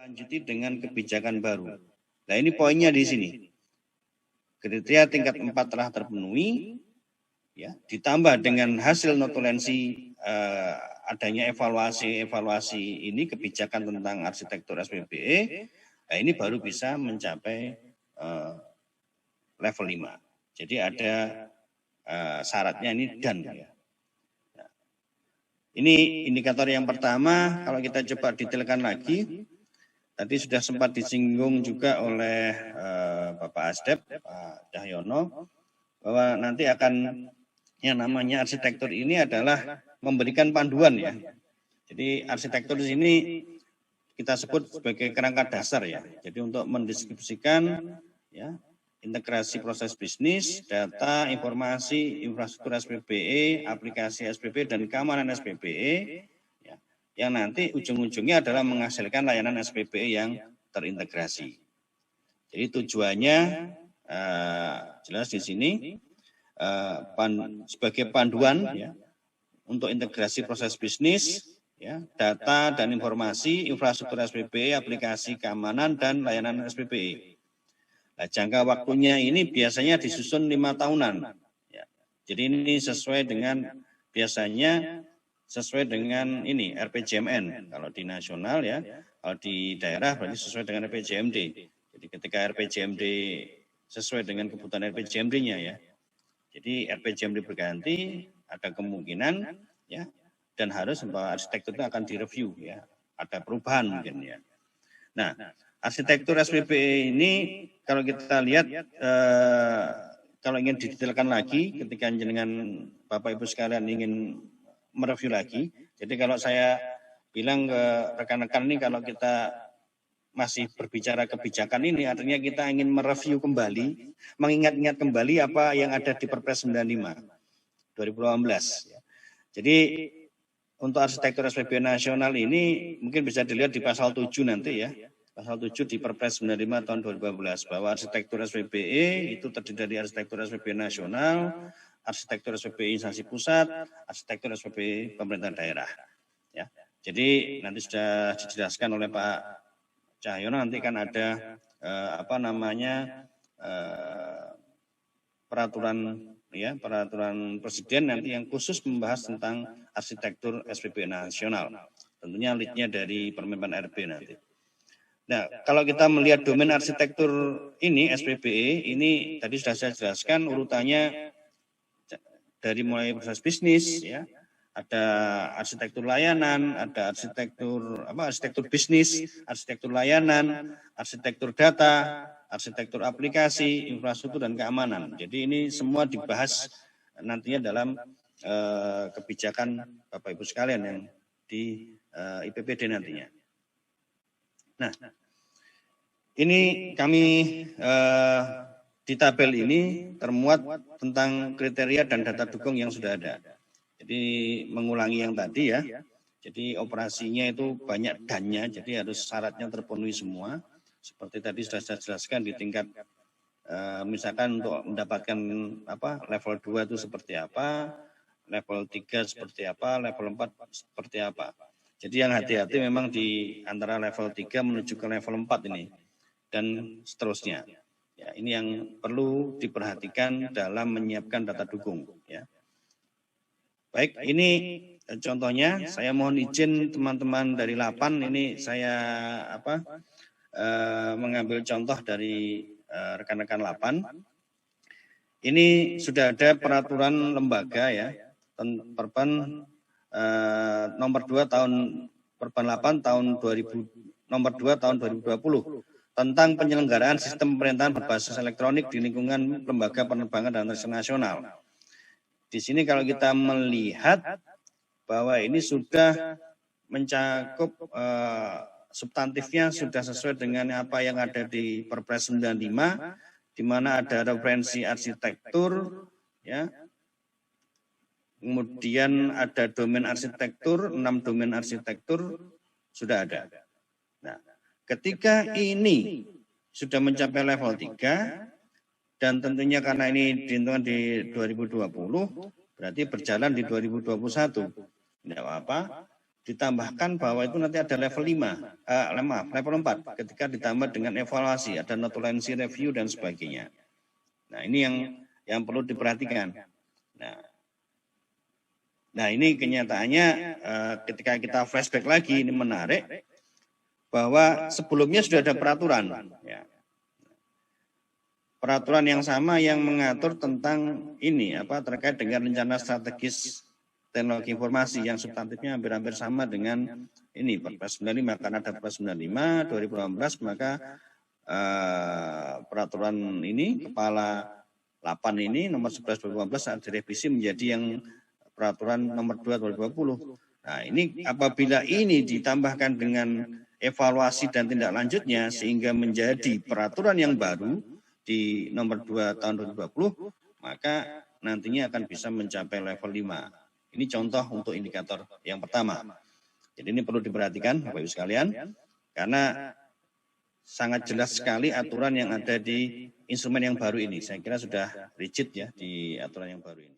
lanjuti dengan kebijakan baru. Nah, ini poinnya di sini. Kriteria tingkat 4 telah terpenuhi, ya, ditambah dengan hasil notulensi adanya evaluasi ini kebijakan tentang arsitektur SPBE, nah ini baru bisa mencapai level 5. Jadi ada syaratnya ini dan. Ya. Nah, ini indikator yang pertama. Kalau kita coba detailkan lagi, tadi sudah sempat disinggung juga oleh Bapak Asdep, Pak Cahyono, bahwa nanti akan yang namanya arsitektur ini adalah memberikan panduan ya. Jadi arsitektur di sini kita sebut sebagai kerangka dasar ya. Jadi untuk mendistribusikan ya integrasi proses bisnis, data, informasi, infrastruktur SPBE, aplikasi SPBE dan keamanan SPBE ya, yang nanti ujung-ujungnya adalah menghasilkan layanan SPBE yang terintegrasi. Jadi tujuannya jelas di sini sebagai panduan ya untuk integrasi proses bisnis, ya, data dan informasi, infrastruktur SPBE, aplikasi keamanan dan layanan SPBE. Nah, jangka waktunya ini biasanya disusun 5 tahunan. Ya. Jadi ini sesuai dengan biasanya sesuai dengan ini RPJMN kalau di nasional ya, kalau di daerah berarti sesuai dengan RPJMD. Jadi ketika RPJMD sesuai dengan kebutuhan RPJMD-nya ya. Jadi RPJMD berganti, ada kemungkinan ya, dan harus bahwa arsitektur itu akan direview ya, ada perubahan mungkin ya. Nah, arsitektur SPBE ini kalau kita lihat kalau ingin didetailkan lagi, ketika dengan Bapak Ibu sekalian ingin mereview lagi, jadi kalau saya bilang ke rekan-rekan ini kalau kita masih berbicara kebijakan ini, artinya kita ingin mereview kembali, mengingat-ingat kembali apa yang ada di Perpres 95 2018. Jadi untuk arsitektur SPBE nasional ini mungkin bisa dilihat di pasal 7 nanti ya. Pasal 7 di Perpres 95 tahun 2015 bahwa arsitektur SPBE itu terdiri dari arsitektur SPBE nasional, arsitektur SPBE instansi pusat, arsitektur SPBE pemerintah daerah. Ya. Jadi nanti sudah dijelaskan oleh Pak Cahyono, nanti kan ada peraturan presiden nanti yang khusus membahas tentang arsitektur SPBE nasional. Tentunya lead-nya dari Permenpan RB nanti. Nah, kalau kita melihat domain arsitektur ini SPBE ini tadi sudah saya jelaskan urutannya dari mulai proses bisnis ya. Ada arsitektur layanan, ada arsitektur bisnis, arsitektur layanan, arsitektur data, arsitektur aplikasi, infrastruktur dan keamanan. Jadi ini semua dibahas nantinya dalam kebijakan Bapak Ibu sekalian yang di IPPD nantinya. Nah, ini kami di tabel ini termuat tentang kriteria dan data dukung yang sudah ada. Jadi mengulangi yang tadi ya, jadi operasinya itu banyak dannya, jadi harus syaratnya terpenuhi semua. Seperti tadi sudah saya jelaskan di tingkat misalkan untuk mendapatkan level 2 itu seperti apa, level 3 seperti apa, level 4 seperti apa. Jadi yang hati-hati memang di antara level 3 menuju ke level 4 ini dan seterusnya. Ya, ini yang perlu diperhatikan dalam menyiapkan data dukung ya. Baik, ini contohnya. Saya mohon izin teman-teman dari LAPAN ini saya mengambil contoh dari rekan-rekan LAPAN. Ini sudah ada peraturan lembaga ya, Perban nomor 2 tahun Perban 8 tahun 2000 nomor 2 tahun 2020 tentang penyelenggaraan sistem pemerintahan berbasis elektronik di lingkungan lembaga penerbangan dan nasional. Di sini kalau kita melihat bahwa ini sudah mencakup substantifnya sudah sesuai dengan apa yang ada di Perpres 95, di mana ada referensi arsitektur, ya. Kemudian ada domain arsitektur, 6 domain arsitektur sudah ada. Nah, ketika ini sudah mencapai level 3, dan tentunya karena ini dihitungkan di 2020, berarti berjalan di 2021. Tidak apa-apa. ditambahkan bahwa itu nanti ada level 5, level 4 ketika ditambah dengan evaluasi, ada notulensi review dan sebagainya. Nah, ini yang perlu diperhatikan. Nah, ini kenyataannya ketika kita flashback lagi, ini menarik bahwa sebelumnya sudah ada peraturan, ya. Peraturan yang sama yang mengatur tentang ini terkait dengan rencana strategis teknologi informasi yang substantifnya hampir-hampir sama dengan ini Perpres 95, karena ada Perpres 95 2018, maka peraturan ini kepala 8 ini nomor 11 2015 saat direvisi menjadi yang peraturan nomor 2 2020. Nah, ini apabila ini ditambahkan dengan evaluasi dan tindak lanjutnya sehingga menjadi peraturan yang baru di nomor 2 tahun 2020, maka nantinya akan bisa mencapai level 5. Ini contoh untuk indikator yang pertama. Jadi ini perlu diperhatikan Bapak Ibu sekalian, karena sangat jelas sekali aturan yang ada di instrumen yang baru ini. Saya kira sudah rigid ya di aturan yang baru ini.